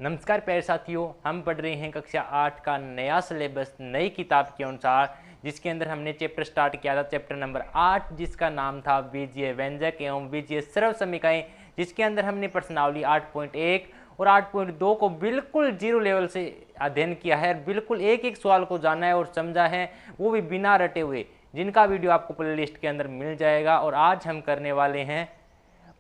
नमस्कार प्यारे साथियों, हम पढ़ रहे हैं कक्षा 8 का नया सिलेबस नई किताब के अनुसार, जिसके अंदर हमने चैप्टर स्टार्ट किया था चैप्टर नंबर 8, जिसका नाम था बीजीय व्यंजक एवं बीजीय सर्व समीकरण, जिसके अंदर हमने प्रश्नावली 8.1 और 8.2 को बिल्कुल जीरो लेवल से अध्ययन किया है और बिल्कुल एक एक सवाल को जाना है और समझा है, वो भी बिना रटे हुए, जिनका वीडियो आपको प्ले लिस्ट के अंदर मिल जाएगा। और आज हम करने वाले हैं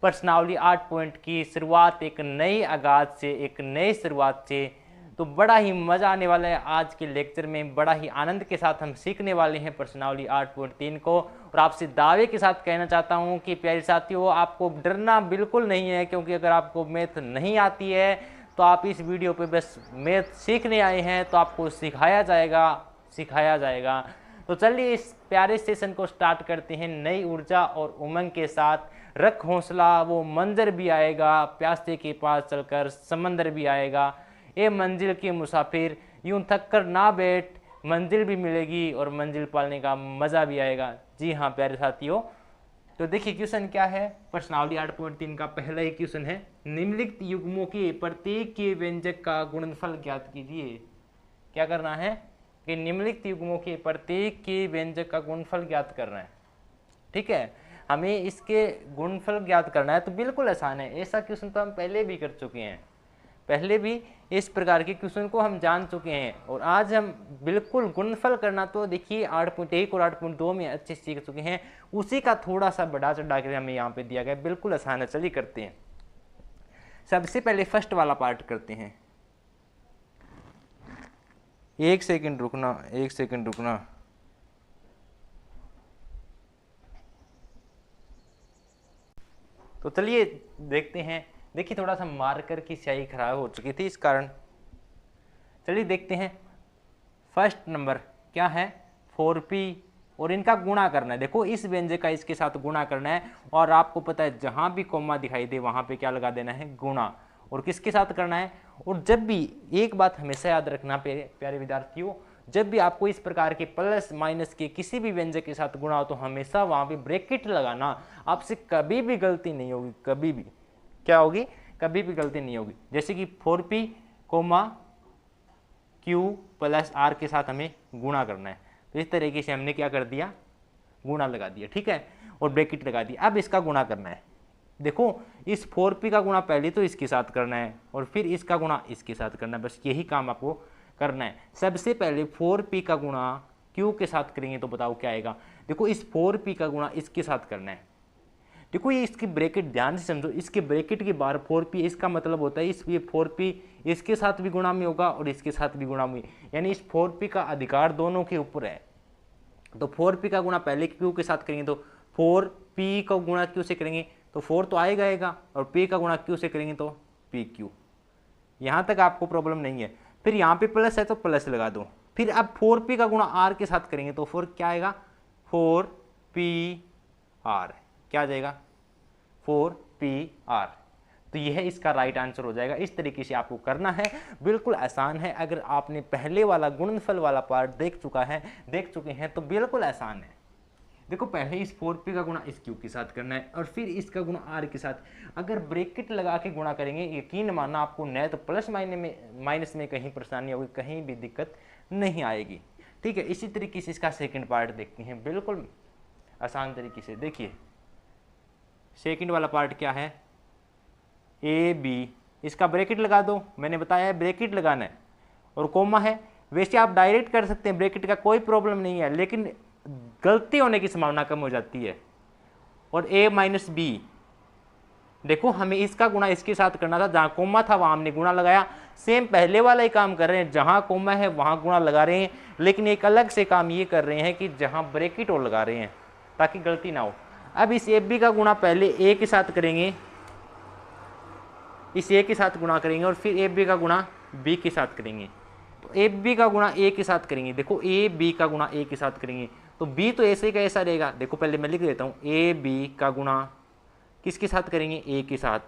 प्रश्नावली 8 पॉइंट की शुरुआत, एक नई आगाज से, एक नई शुरुआत से। तो बड़ा ही मज़ा आने वाला है आज के लेक्चर में, बड़ा ही आनंद के साथ हम सीखने वाले हैं प्रश्नावली 8.3 को। और आपसे दावे के साथ कहना चाहता हूं कि प्यारे साथियों, आपको डरना बिल्कुल नहीं है, क्योंकि अगर आपको मैथ नहीं आती है तो आप इस वीडियो पे बस मैथ सीखने आए हैं, तो आपको सिखाया जाएगा। तो चलिए इस प्यारे सेशन को स्टार्ट करते हैं नई ऊर्जा और उमंग के साथ। रख हौसला, वो मंजर भी आएगा, प्यासे के पास चलकर समंदर भी आएगा। ए मंजिल के मुसाफिर, यूं थक कर ना बैठ, मंजिल भी मिलेगी और मंजिल पालने का मज़ा भी आएगा। जी हाँ प्यारे साथियों, तो देखिए क्वेश्चन क्या है। प्रश्नावली 8.3 का पहला ही क्वेश्चन है, निम्नलिखित युग्मों के प्रत्येक के व्यंजक का गुणनफल ज्ञात कीजिए। क्या करना है कि निम्नलिखित युग्मों के प्रत्येक के व्यंजक का गुणनफल ज्ञात करना है। ठीक है, हमें इसके गुणनफल ज्ञात करना है, तो बिल्कुल आसान है। ऐसा क्वेश्चन तो हम पहले भी कर चुके हैं, पहले भी इस प्रकार के क्वेश्चन को हम जान चुके हैं। और आज हम बिल्कुल गुणनफल करना, तो देखिए 8.1 और 8.2 में अच्छे सीख चुके हैं, उसी का थोड़ा सा बढ़ा चढ़ा कर हमें यहाँ पे दिया गया। बिल्कुल आसान है, चलिए करते हैं। सबसे पहले फर्स्ट वाला पार्ट करते हैं। एक सेकंड रुकना। तो चलिए देखते हैं। देखिए थोड़ा सा मार्कर की स्याही खराब हो चुकी थी, इस कारण। चलिए देखते हैं। फर्स्ट नंबर क्या है, 4p, और इनका गुणा करना है। देखो इस व्यंजक का इसके साथ गुणा करना है, और आपको पता है जहां भी कॉमा दिखाई दे वहां पे क्या लगा देना है, गुणा। और किसके साथ करना है। और जब भी एक बात हमेशा याद रखना प्यारे विद्यार्थियों, जब भी आपको इस प्रकार के प्लस माइनस के किसी भी व्यंजक के साथ गुणा हो, तो हमेशा वहां पे ब्रैकेट लगाना। आपसे कभी भी गलती नहीं होगी, कभी भी क्या होगी, कभी भी गलती नहीं होगी। जैसे कि 4p, q प्लस r के साथ हमें गुणा करना है, तो इस तरीके से हमने क्या कर दिया, गुणा लगा दिया। ठीक है, और ब्रैकेट लगा दिया। अब इसका गुणा करना है। देखो इस 4p का गुणा पहले तो इसके साथ करना है, और फिर इसका गुणा इसके साथ करना है। बस यही काम आपको करना है। सबसे पहले 4p का गुणा q के साथ करेंगे तो बताओ क्या आएगा। देखो इस 4p का गुणा इसके साथ करना है। देखो ये इसकी ब्रैकेट ध्यान से समझो, इसके ब्रैकेट के बाहर 4p, इसका मतलब होता है ये 4p इसके साथ भी गुणा में होगा और इसके साथ भी गुणा में, यानी इस 4p का अधिकार दोनों के ऊपर है। तो 4p का गुणा पहले q के साथ करेंगे, तो 4p का गुणा q से करेंगे तो 4 तो आएगा, और p का गुणा q से करेंगे तो pq। यहाँ तक आपको प्रॉब्लम नहीं है। फिर यहाँ पे प्लस है तो प्लस लगा दो। फिर अब 4p का गुणा r के साथ करेंगे तो 4 क्या आएगा, 4pr। क्या आ जाएगा, 4pr। तो यह इसका राइट आंसर हो जाएगा। इस तरीके से आपको करना है, बिल्कुल आसान है। अगर आपने पहले वाला गुणनफल वाला पार्ट देख चुके हैं तो बिल्कुल आसान है। देखो पहले इस 4p का गुणा इस q के साथ करना है, और फिर इसका गुणा r के साथ। अगर ब्रैकेट लगा के गुणा करेंगे, यकीन मानना आपको न तो प्लस माइनस में कहीं परेशानी होगी, कहीं भी दिक्कत नहीं आएगी। ठीक है, इसी तरीके से इसका सेकंड पार्ट देखते हैं, बिल्कुल आसान तरीके से। देखिए सेकंड वाला पार्ट क्या है, ab, इसका ब्रैकेट लगा दो। मैंने बताया है ब्रैकेट लगाना है, और कोमा है। वैसे आप डायरेक्ट कर सकते हैं, ब्रैकेट का कोई प्रॉब्लम नहीं है, लेकिन गलती होने की संभावना कम हो जाती है। और a माइनस b, देखो हमें इसका गुणा इसके साथ करना था, जहां कोमा था वहां हमने गुणा लगाया। सेम पहले वाला ही काम कर रहे हैं, जहां कोमा है वहां गुणा लगा रहे हैं, लेकिन एक अलग से काम ये कर रहे हैं कि जहां ब्रैकेट और लगा रहे हैं, ताकि गलती ना हो। अब इस ab का गुणा पहले a के साथ करेंगे, इस a के साथ गुणा करेंगे, और फिर ab का गुणा b के साथ करेंगे। तो ab का गुणा a के साथ करेंगे, देखो ab का गुणा a के साथ करेंगे तो b तो ऐसे का ऐसा रहेगा। देखो पहले मैं लिख देता हूँ, ab का गुणा किसके साथ करेंगे, a के साथ।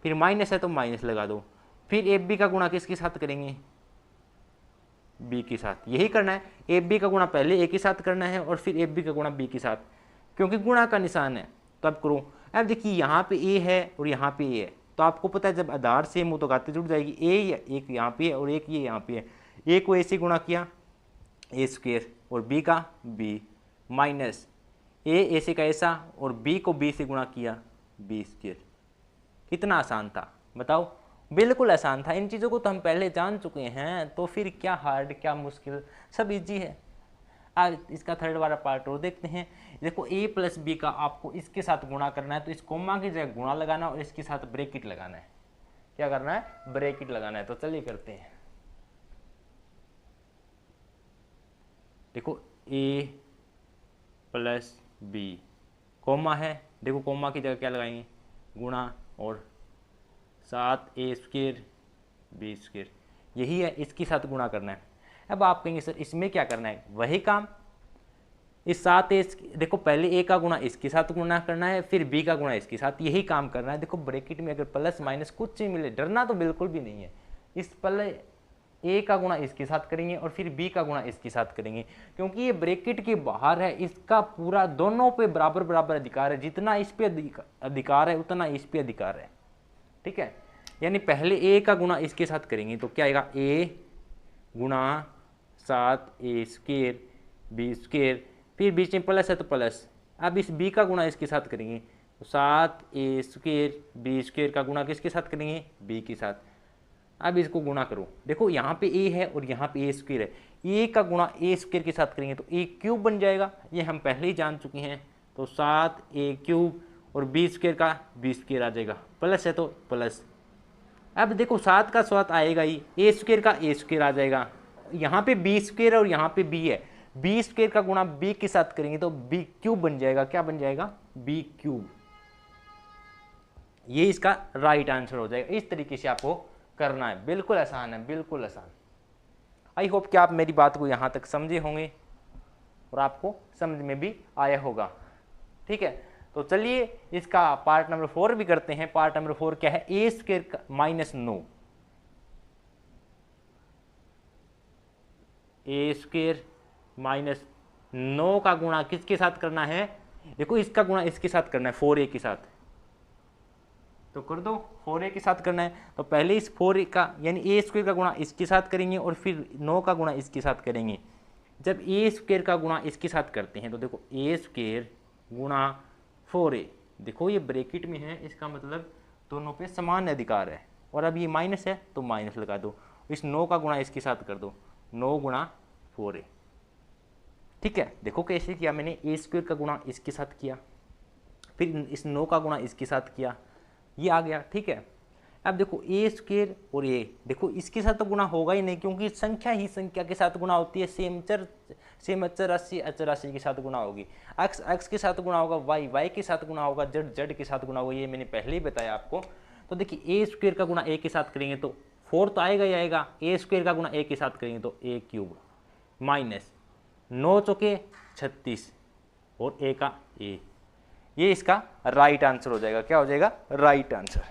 फिर माइनस है तो माइनस लगा दो। फिर ab का गुणा किसके साथ करेंगे, b के साथ। यही करना है, ab का गुणा पहले a के साथ करना है, और फिर ab का गुणा b के साथ, क्योंकि गुणा का निशान है। तो अब करो। अब देखिए यहाँ पे a है और यहाँ पे a है, तो आपको पता है जब आधार सेम हो तो घातें जुड़ जाएगी। ए एक यहाँ पे है और एक ये यहाँ पे है, ए को ए से गुणा किया ए स्क्वेयर और बी का बी, माइनस ए से का ऐसा और बी को बी से गुणा किया बी स्क्वेयर। कितना आसान था बताओ, बिल्कुल आसान था। इन चीज़ों को तो हम पहले जान चुके हैं, तो फिर क्या हार्ड क्या मुश्किल, सब इजी है। आज इसका थर्ड वाला पार्ट और देखते हैं। देखो a प्लस बी का आपको इसके साथ गुणा करना है, तो इस कोमा की जगह गुणा लगाना और इसके साथ ब्रैकेट लगाना है। क्या करना है? ब्रैकेट लगाना है। तो चलिए करते हैं। देखो a प्लस बी कोमा है, देखो कोमा की जगह क्या लगाएंगे? गुणा और 7a स्क्वायर बी स्क्वायर, यही है, इसके साथ गुणा करना है। अब आप कहेंगे सर इसमें क्या करना है? वही काम, इस 7a, देखो पहले a का गुणा इसके साथ गुणा करना है, फिर b का गुणा इसके साथ, यही काम करना है। देखो ब्रैकेट में अगर प्लस माइनस कुछ ही मिले, डरना तो बिल्कुल भी नहीं है। इस पहले a का गुणा इसके साथ करेंगे और फिर b का गुणा इसके साथ करेंगे, क्योंकि ये ब्रैकेट के बाहर है, इसका पूरा दोनों पे बराबर बराबर अधिकार है। जितना इस पे अधिकार है उतना इस पे अधिकार है, ठीक है। यानी पहले a का गुणा इसके साथ करेंगे तो क्या आएगा? a गुणा 7a स्क्वायर बी स्क्वायर, फिर बीच में प्लस है तो प्लस। अब इस b का गुणा इसके साथ करेंगे तो 7a स्क्वायर बी स्क्वायर का गुणा किसके साथ करेंगे? b के साथ। अब इसको गुणा करो, देखो यहाँ पे a है और यहाँ पे a स्क्वायर है, a का गुणा a स्क्वायर के साथ करेंगे तो a क्यूब बन जाएगा, ये हम पहले ही जान चुके हैं। तो 7a क्यूब और b स्क्वायर का b स्क्वायर आ जाएगा, प्लस है तो प्लस। अब देखो 7 का 7 आएगा ही, a स्क्वायर का a स्क्वायर आ जाएगा, यहाँ पे b स्क्वायर और यहाँ पे b है, b स्क्वायर का गुणा b के साथ करेंगे तो b क्यूब बन जाएगा। क्या बन जाएगा? b cube. ये इसका राइट आंसर हो जाएगा। इस तरीके से आपको करना है, बिल्कुल आसान है, बिल्कुल आसान। आई होप कि आप मेरी बात को यहाँ तक समझे होंगे और आपको समझ में भी आया होगा, ठीक है। तो चलिए इसका पार्ट नंबर 4 भी करते हैं। पार्ट नंबर 4 क्या है? a square minus 9, a square minus 9 का गुणा किसके साथ करना है? देखो इसका गुणा इसके साथ करना है 4a के साथ, तो कर दो 4a के साथ करना है। तो पहले इस 4a का यानी a स्क्वायर का गुणा इसके साथ करेंगे और फिर 9 का गुणा इसके साथ करेंगे। जब a स्क्वायर का गुणा इसके साथ करते हैं तो देखो a स्क्वायर गुणा 4a, देखो ये ब्रैकेट में है, इसका मतलब दोनों पे समान अधिकार है। और अब ये माइनस है तो माइनस लगा दो, इस 9 का गुणा इसके साथ कर दो, 9 गुणा 4a, ठीक है। देखो कैसे किया मैंने, a स्क्वायर का गुणा इसके साथ किया, फिर इस 9 का गुणा इसके साथ किया, ये आ गया, ठीक है। अब देखो a स्क्वायर और a, देखो इसके साथ तो गुणा होगा ही नहीं, क्योंकि संख्या ही संख्या के साथ गुणा होती है। सेम अचर राशि अचर राशि के साथ गुणा होगी, x के साथ गुणा होगा, y के साथ गुणा होगा, z के साथ गुणा होगा, ये मैंने पहले ही बताया आपको। तो देखिए a स्क्वायर का गुणा a के साथ करेंगे तो 4 तो आएगा ही आएगा, a स्क्वायर का गुणा a के साथ करेंगे तो a क्यूब, माइनस 9 चौके 36 और a का a, ये इसका राइट आंसर हो जाएगा। क्या हो जाएगा? राइट आंसर,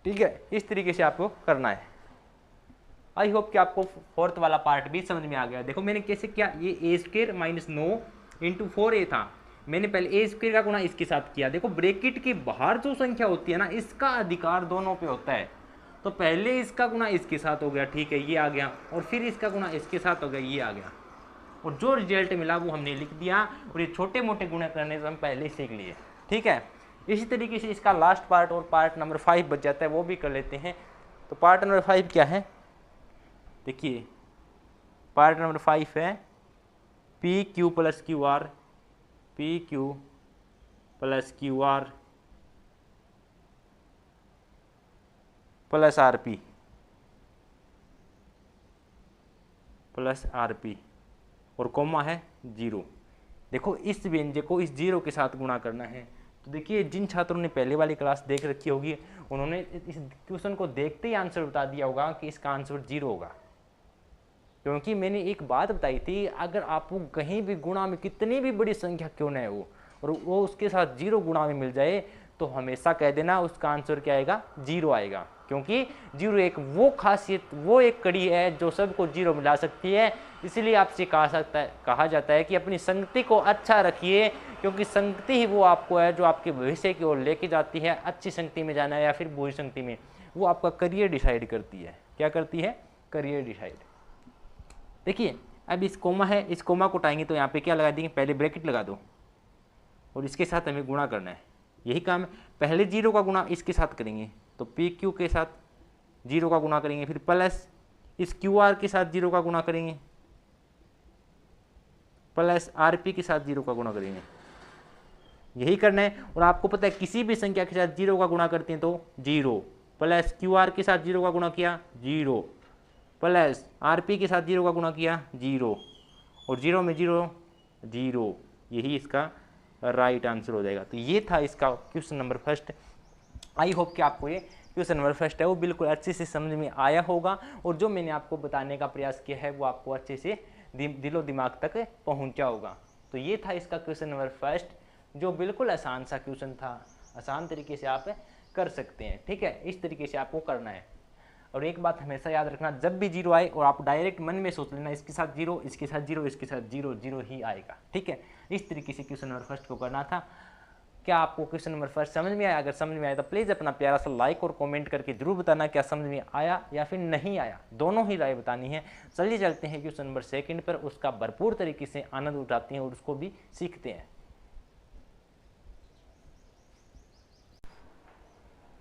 ठीक है। इस तरीके से आपको करना है। आई होप कि आपको 4th वाला पार्ट भी समझ में आ गया। देखो मैंने कैसे किया, ये a square minus 9 into 4a था, मैंने पहले a स्क्वायर का गुणा इसके साथ किया। देखो ब्रैकेट के बाहर जो संख्या होती है ना, इसका अधिकार दोनों पे होता है, तो पहले इसका गुणा इसके साथ हो गया, ठीक है, ये आ गया, और फिर इसका गुणा इसके साथ हो गया, ये आ गया, और जो रिजल्ट मिला वो हमने लिख दिया। और ये छोटे मोटे गुणा करने से हम पहले ही सीख लिए, ठीक है। इसी तरीके से इसका लास्ट पार्ट और पार्ट नंबर 5 बच जाता है, वो भी कर लेते हैं। तो पार्ट नंबर 5 क्या है? देखिए पार्ट नंबर 5 है P Q plus Q R, P Q plus Q R plus R P plus R P, और कोमा है 0। देखो इस व्यंजक को इस 0 के साथ गुणा करना है। तो देखिए जिन छात्रों ने पहले वाली क्लास देख रखी होगी, उन्होंने इस क्वेश्चन को देखते ही आंसर बता दिया होगा कि इसका आंसर 0 होगा, क्योंकि मैंने एक बात बताई थी, अगर आपको कहीं भी गुणा में कितनी भी बड़ी संख्या क्यों न हो और वो उसके साथ 0 गुणा में मिल जाए, तो हमेशा कह देना उसका आंसर क्या आएगा? 0 आएगा, क्योंकि 0 एक वो खासियत, वो एक कड़ी है जो सबको 0 मिला सकती है। इसलिए आपसे कहा जाता है कि अपनी संगति को अच्छा रखिए, क्योंकि संगति ही वो आपको है जो आपके भविष्य की ओर लेके जाती है। अच्छी संगति में जाना है या फिर बुरी संगति में, वो आपका करियर डिसाइड करती है। क्या करती है? Career decide. देखिए अब इस कोमा है, इस कोमा को उठाएंगे तो यहाँ पे क्या लगा देंगे, पहले ब्रैकेट लगा दो और इसके साथ हमें गुणा करना है। यही काम है, पहले 0 का गुणा इसके साथ करेंगे तो पी क्यू के साथ 0 का गुणा करेंगे, फिर प्लस इस क्यू आर के साथ 0 का गुणा करेंगे, प्लस आर पी के साथ 0 का गुणा करेंगे। यही करना है। और आपको पता है किसी भी संख्या के साथ 0 का गुणा करते हैं तो 0, प्लस क्यू आर के साथ 0 का गुणा किया 0, प्लस आर पी के साथ 0 का गुणा किया 0, और 0 में 0 0। यही इसका राइट आंसर हो जाएगा। तो ये था इसका question number first. I hope कि आपको ये क्वेश्चन नंबर फर्स्ट है वो बिल्कुल अच्छे से समझ में आया होगा, और जो मैंने आपको बताने का प्रयास किया है वो आपको अच्छे से दिलो दिमाग तक पहुंचा होगा। तो ये था इसका क्वेश्चन नंबर फर्स्ट, जो बिल्कुल आसान सा क्वेश्चन था। आसान तरीके से आप कर सकते हैं। ठीक है, इस तरीके से आपको करना है। और एक बात हमेशा याद रखना, जब भी 0 आए और आप डायरेक्ट मन में सोच लेना इसके साथ 0, इसके साथ 0, इसके साथ 0, 0 ही आएगा। ठीक है, इस तरीके से क्वेश्चन नंबर फर्स्ट को करना था। क्या आपको क्वेश्चन नंबर फर्स्ट समझ में आया? अगर समझ में आया तो प्लीज़ अपना प्यारा सा लाइक और कमेंट करके जरूर बताना क्या समझ में आया या फिर नहीं आया, दोनों ही राय बतानी है। चलिए चलते हैं क्वेश्चन नंबर सेकंड पर, उसका भरपूर तरीके से आनंद उठाते हैं और उसको भी सीखते हैं।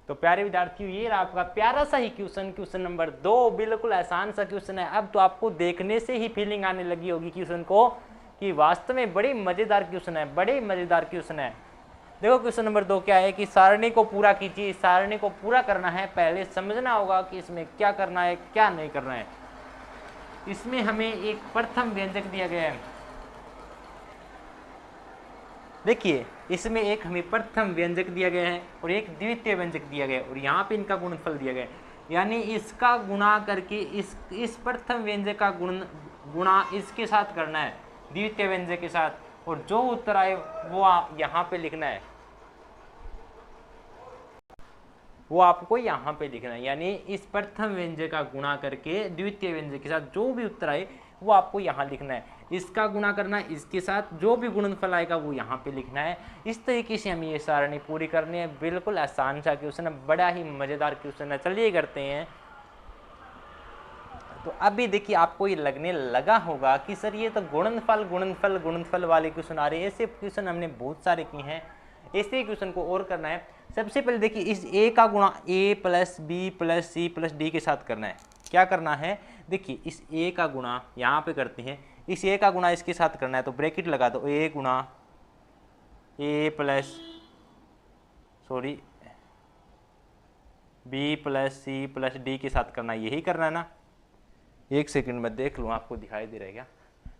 तो प्यारे विद्यार्थियों, ये रहा आपका प्यारा सा ही क्वेश्चन, क्वेश्चन नंबर 2। बिल्कुल आसान सा क्वेश्चन है। अब तो आपको देखने से ही फीलिंग आने लगी होगी क्वेश्चन को कि वास्तव में बड़ी मजेदार क्वेश्चन है, बड़े मजेदार क्वेश्चन है। देखो क्वेश्चन नंबर 2 क्या है कि सारणी को पूरा कीजिए। सारणी को पूरा करना है, पहले समझना होगा कि इसमें क्या करना है क्या नहीं करना है। इसमें हमें एक प्रथम व्यंजक दिया गया है। देखिए इसमें एक हमें प्रथम व्यंजक दिया गया है और एक द्वितीय व्यंजक दिया गया है, और यहाँ पे इनका गुणनफल दिया गया है। यानी इसका गुणा करके इस प्रथम व्यंजक का गुणा इसके साथ करना है, द्वितीय व्यंजक के साथ, और जो उत्तर आए वो आप यहाँ पे लिखना है, वो आपको यहाँ पे लिखना है। यानी इस प्रथम व्यंजक का गुणा करके द्वितीय व्यंजक के साथ जो भी उत्तर आए वो आपको यहाँ लिखना है। इसका गुणा करना है इसके साथ, जो भी गुणनफल आएगा वो यहाँ पे लिखना है। इस तरीके से हमें ये सारणी पूरी करनी है। बिल्कुल आसान सा क्वेश्चन है, बड़ा ही मजेदार क्वेश्चन है। चलिए करते हैं। तो अभी देखिए आपको ये लगने लगा होगा कि सर ये तो गुणनफल गुणनफल गुणनफल वाले क्वेश्चन आ रहे हैं। ऐसे क्वेश्चन हमने बहुत सारे किए हैं, ऐसे क्वेश्चन को और करना है। सबसे पहले देखिए इस a का गुणा a plus b plus c plus d के साथ करना है। क्या करना है? देखिए इस a का गुणा यहाँ पे करते हैं, इस a का गुणा इसके साथ करना है तो ब्रैकेट लगा दो, a गुणा a plus b plus c plus d के साथ करना है। यही करना है ना? एक सेकंड में देख लूँ आपको दिखाई दे रहा है क्या?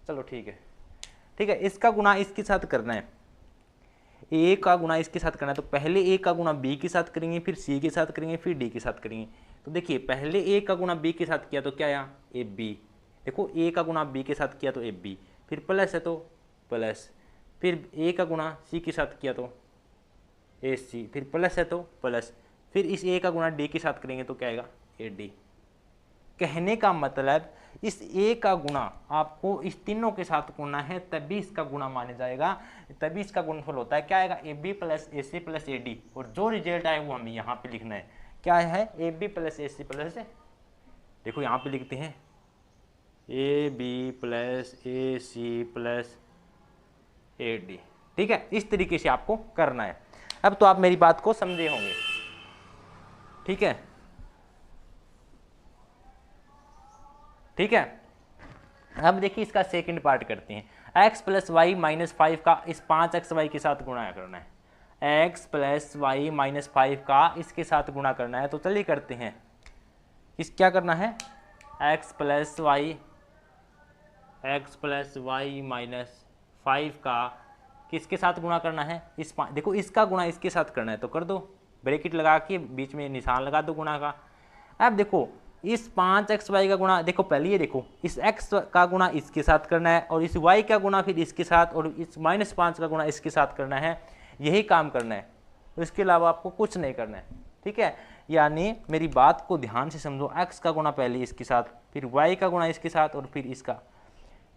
चलो ठीक है, ठीक है। इसका गुणा इसके साथ करना है, a का गुणा इसके साथ करना है। तो पहले a का गुणा b के साथ करेंगे, फिर c के साथ करेंगे, फिर d के साथ करेंगे। तो देखिए पहले a का गुणा b के साथ किया तो क्या आया? ab। देखो a का गुणा b के साथ किया तो ab, फिर प्लस है तो प्लस, फिर a का गुणा c के साथ किया तो ac, फिर प्लस है तो प्लस, फिर इस a का गुणा d के साथ करेंगे तो क्या आएगा? ad। कहने का मतलब इस a का गुणा आपको इस तीनों के साथ करना है, तभी इसका गुणा माने जाएगा, तभी इसका गुणनफल होता है। क्या आएगा? ab plus ac plus ad, और जो रिजल्ट आए वो हमें यहाँ पे लिखना है। क्या है? ab प्लस ac प्लस, देखो यहाँ पे लिखते हैं ab plus ac plus ad। ठीक है, इस तरीके से आपको करना है। अब तो आप मेरी बात को समझे होंगे। ठीक है, ठीक है। अब देखिए इसका सेकंड पार्ट करते हैं। x प्लस वाई माइनस 5 का इस 5xy के साथ गुणा करना है। x प्लस वाई माइनस 5 का इसके साथ गुणा करना है। तो चलिए करते हैं। क्या करना है? x प्लस वाई माइनस 5 का किसके साथ गुणा करना है? देखो इसका गुणा इसके साथ करना है तो कर दो, ब्रैकेट लगा के बीच में निशान लगा दो गुणा का। अब देखो इस 5xy का गुणा, देखो पहले ये देखो इस x का गुणा इसके साथ करना है, और इस y का गुणा फिर इसके साथ, और इस -5 का गुणा इसके साथ करना है। यही काम करना है, इसके अलावा आपको कुछ नहीं करना है। ठीक है, यानी मेरी बात को ध्यान से समझो। x का गुणा पहले इसके साथ, फिर y का गुणा इसके साथ, और फिर इसका।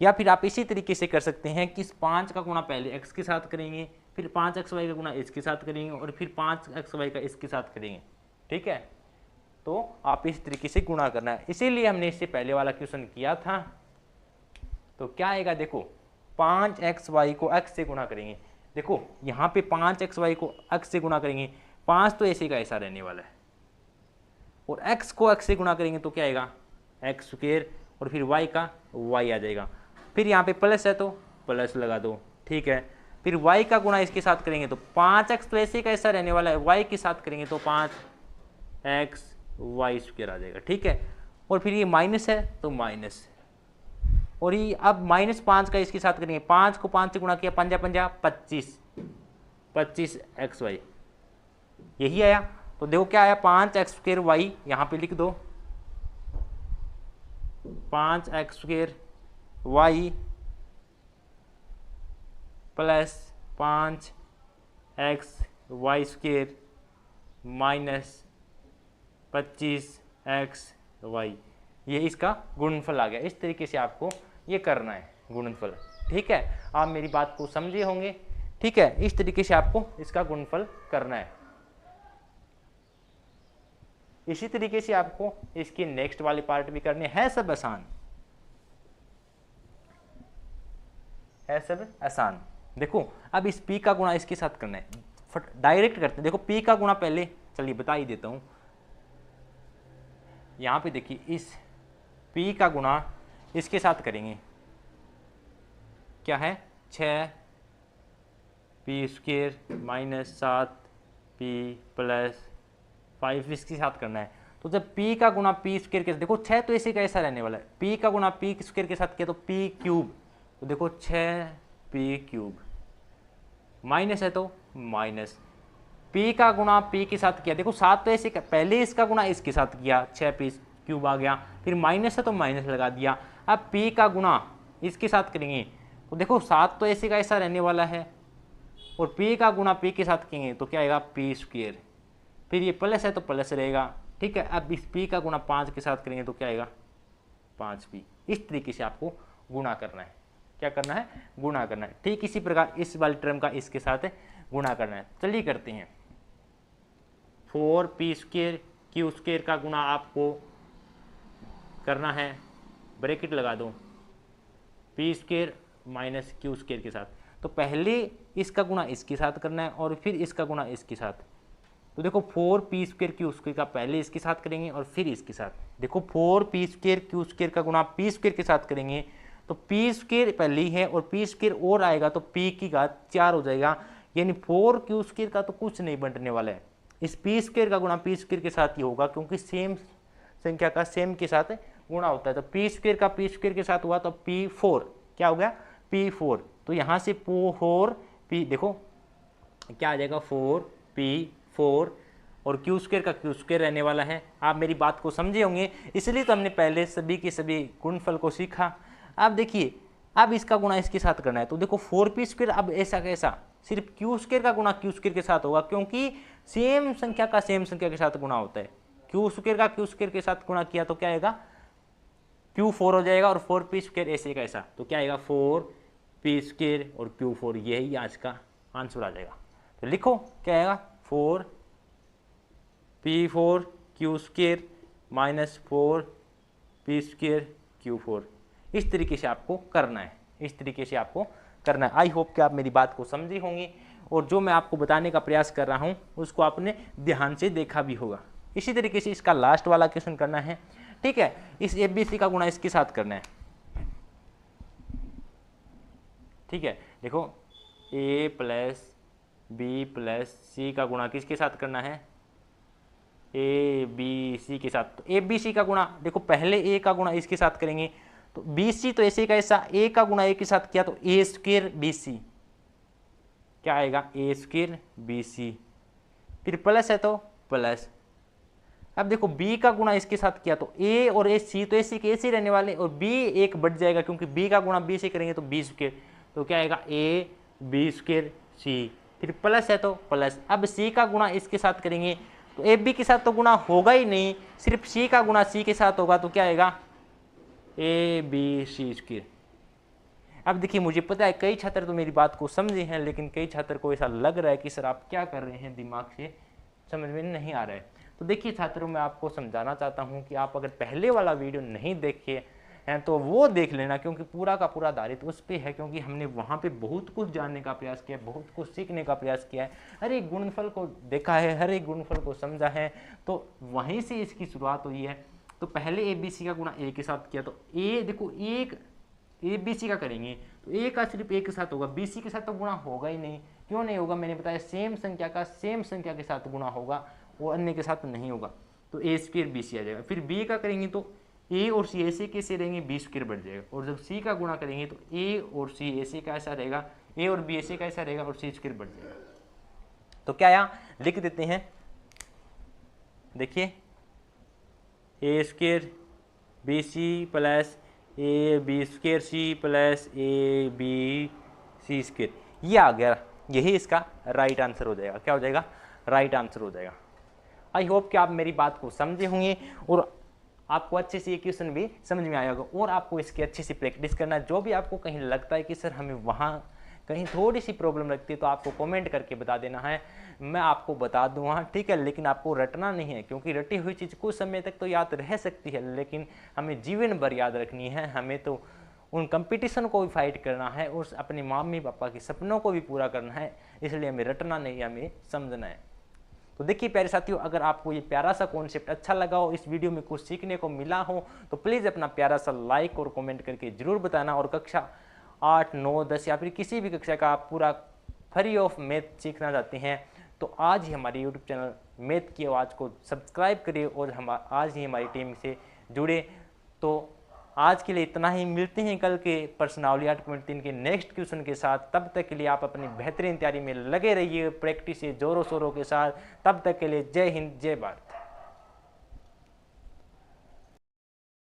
या फिर आप इसी तरीके से कर सकते हैं कि इस 5 का गुणा पहले x के साथ करेंगे, फिर 5xy का गुणा इसके साथ करेंगे और फिर 5xy का इसके साथ करेंगे। ठीक है, तो आप इस तरीके से गुणा करना है। इसीलिए हमने इससे पहले वाला क्वेश्चन किया था। तो क्या आएगा, देखो 5xy को x से गुणा करेंगे। देखो यहाँ पे 5xy को x से गुणा करेंगे, 5 तो ऐसे का ऐसा रहने वाला है, और x को x से गुणा करेंगे तो क्या आएगा एक्स स्क्वायर, और फिर y का y आ जाएगा। फिर यहाँ पे प्लस है तो प्लस लगा दो। ठीक है, फिर y का गुणा इसके साथ करेंगे तो 5x तो ऐसे का ऐसा रहने वाला है, y के साथ करेंगे तो 5x y स्क्वायर आ जाएगा। ठीक है, और फिर ये माइनस है तो माइनस, और ये अब -5 का इसके साथ करेंगे, 5 को 5 से गुणा किया, 5 पंजा 25, 25xy यही आया। तो देखो क्या आया, 5x स्क्वायर y यहाँ पे लिख दो, 5x square y plus 5x y square minus 25x y, ये इसका गुणनफल आ गया। इस तरीके से आपको ये करना है गुणनफल। ठीक है, आप मेरी बात को समझे होंगे। ठीक है, इस तरीके से आपको इसका गुणनफल करना है। इसी तरीके से आपको इसकी नेक्स्ट वाले पार्ट भी करने हैं। सब आसान है, सब आसान। देखो अब इस p का गुणा इसके साथ करना है, डायरेक्ट करते हैं। देखो p का गुणा पहले चलिए बता ही देता हूं। यहां पे देखिए इस p का गुणा इसके साथ करेंगे, क्या है 6p square minus 7p plus 5 इसके साथ करना है। तो जब p का गुणा p स्क्वायर के साथ, देखो 6 तो ऐसे कैसा रहने वाला है, p का गुणा p स्क्वायर के साथ किया तो p क्यूब, तो देखो 6p क्यूब, माइनस है तो माइनस, p का गुणा p के साथ किया, देखो 7 तो ऐसे पहले इसका गुणा इसके साथ किया, 6p क्यूब आ गया, फिर माइनस है तो माइनस लगा दिया। अब p का गुणा इसके साथ करेंगे तो देखो 7 तो ऐसे का ऐसा रहने वाला है, और p का गुणा p के साथ करेंगे तो क्या आएगा p स्क्वायर, फिर ये प्लस है तो प्लस रहेगा। ठीक है, अब इस p का गुणा 5 के साथ करेंगे तो क्या आएगा 5p। इस तरीके से आपको गुणा करना है। क्या करना है, गुणा करना है। ठीक इसी प्रकार इस वाले टर्म का इसके साथ गुणा करना है। चलिए करते हैं। 4p स्क्वायर q स्क्वायर का गुणा आपको करना है, ब्रैकेट लगा दो, p square minus q square के साथ। तो पहले इसका गुणा इसके साथ करना है और फिर इसका गुणा इसके साथ। तो देखो 4p स्क्वायर q स्क्वायर का पहले इसके साथ करेंगे और फिर इसके साथ। देखो 4p स्क्वायर q स्क्वायर का गुणा p स्क्वायर के साथ करेंगे तो p स्क्वायर पहले ही है और p स्क्वायर और आएगा तो p की घात 4 हो जाएगा, यानी 4q स्क्वायर का तो कुछ नहीं बनने वाला है। इस p स्क्वायर का गुणा p स्क्वायर के साथ ही होगा, क्योंकि सेम संख्या का सेम के साथ गुणा होता है। तो p स्क्वायर का p स्क्वायर के साथ हुआ तो p4 क्या हो गया p4। तो यहाँ से 4p देखो क्या आ जाएगा 4p4, और q स्क्वायर का q स्क्वायर रहने वाला है। आप मेरी बात को समझे होंगे, इसलिए तो हमने पहले सभी के सभी गुणनफल को सीखा। अब देखिए अब इसका गुणा इसके साथ करना है, तो देखो 4p स्क्वायर अब ऐसा कैसा, सिर्फ q स्क्वायर का गुणा q स्क्वायर के साथ होगा, क्योंकि सेम संख्या का सेम संख्या के साथ गुणा होता है। q स्क्वायर का q स्क्वायर के साथ गुणा किया तो क्या आएगा q4 हो जाएगा, और 4p स्क्वायर ऐसे का ऐसा तो क्या आएगा 4p स्क्वायर और q4, यही आज का आंसर आ जाएगा। तो लिखो क्या आएगा 4p4 q square minus 4p square q4। इस तरीके से आपको करना है, इस तरीके से आपको करना है। आई होप कि आप मेरी बात को समझी होंगी, और जो मैं आपको बताने का प्रयास कर रहा हूं उसको आपने ध्यान से देखा भी होगा। इसी तरीके से इसका लास्ट वाला क्वेश्चन करना है। ठीक है, इस ABC का गुणा इसके साथ करना है। ठीक है, देखो A plus B plus C का गुणा किसके साथ करना है ABC के साथ। तो ABC का गुणा देखो पहले A का गुणा इसके साथ करेंगे तो BC तो ऐसे का ऐसा, A का गुणा A के साथ किया तो A स्क्वायर BC, क्या आएगा A स्क्वायर BC, फिर प्लस है तो प्लस। अब देखो B का गुणा इसके साथ किया तो A और A C तो ऐसे के ऐसे रहने वाले, और B एक बढ़ जाएगा क्योंकि B का गुणा B से करेंगे तो B स्क्वायर, तो क्या आएगा A B स्क्वायर C, फिर प्लस है तो प्लस। अब C का गुणा इसके साथ करेंगे तो AB के साथ तो गुणा होगा ही नहीं, सिर्फ C का गुणा C के साथ होगा, तो क्या आएगा ABC स्क्वायर। अब देखिए मुझे पता है कई छात्र तो मेरी बात को समझे हैं, लेकिन कई छात्र को ऐसा लग रहा है कि सर आप क्या कर रहे हैं, दिमाग से समझ में नहीं आ रहा है। तो देखिए छात्रों, मैं आपको समझाना चाहता हूं कि आप अगर पहले वाला वीडियो नहीं देखे हैं तो वो देख लेना, क्योंकि पूरा का पूरा आधारित उस पर है, क्योंकि हमने वहाँ पे बहुत कुछ जानने का प्रयास किया है, बहुत कुछ सीखने का प्रयास किया है, हर एक गुणनफल को देखा है, हर एक गुणनफल को समझा है। तो वहीं से इसकी शुरुआत हुई है। तो पहले ABC का गुणा A के साथ किया, तो A देखो एक ABC का करेंगे तो A का सिर्फ A के साथ होगा, BC के साथ तो गुणा होगा ही नहीं। क्यों नहीं होगा? मैंने बताया सेम संख्या का सेम संख्या के साथ गुणा होगा, वो अन्य के साथ नहीं होगा। तो A² BC आ जाएगा। फिर B का करेंगे तो A और C ऐसे कैसे रहेंगे, B² बढ़ जाएगा। और जब C का गुणा करेंगे तो A और C ऐसे का ऐसा रहेगा, A और B ऐसे का ऐसा रहेगा और C² बढ़ जाएगा। तो क्या यहाँ लिख देते हैं, देखिए A² BC plus AB² C plus ABC², ये आ गया। यही इसका राइट आंसर हो जाएगा। क्या हो जाएगा? राइट आंसर हो जाएगा। आई होप कि आप मेरी बात को समझे होंगे और आपको अच्छे से ये क्वेश्चन भी समझ में आया होगा। और आपको इसकी अच्छे से प्रैक्टिस करना, जो भी आपको कहीं लगता है कि सर हमें वहाँ कहीं थोड़ी सी प्रॉब्लम लगती है तो आपको कमेंट करके बता देना है, मैं आपको बता दूंगा, ठीक है। लेकिन आपको रटना नहीं है, क्योंकि रटी हुई चीज़ कुछ समय तक तो याद रह सकती है, लेकिन हमें जीवन भर याद रखनी है। हमें तो उन कंपटीशन को भी फाइट करना है और अपने मम्मी पापा के सपनों को भी पूरा करना है, इसलिए हमें रटना नहीं, हमें समझना है। तो देखिए प्यारे साथियों, अगर आपको ये प्यारा सा कॉन्सेप्ट अच्छा लगा हो, इस वीडियो में कुछ सीखने को मिला हो, तो प्लीज़ अपना प्यारा सा लाइक और कमेंट करके जरूर बताना। और कक्षा 8, 9, 10 या फिर किसी भी कक्षा का आप पूरा फ्री ऑफ मैथ सीखना चाहते हैं तो आज ही हमारे यूट्यूब चैनल मैथ की आवाज़ को सब्सक्राइब करिए और हम आज ही हमारी टीम से जुड़े। तो आज के लिए इतना ही, मिलते हैं कल के प्रश्नावली 8.3 के नेक्स्ट क्वेश्चन के साथ। तब तक के लिए आप अपनी बेहतरीन तैयारी में लगे रहिए, प्रैक्टिस से जोरों शोरों के साथ। तब तक के लिए जय हिंद, जय भारत।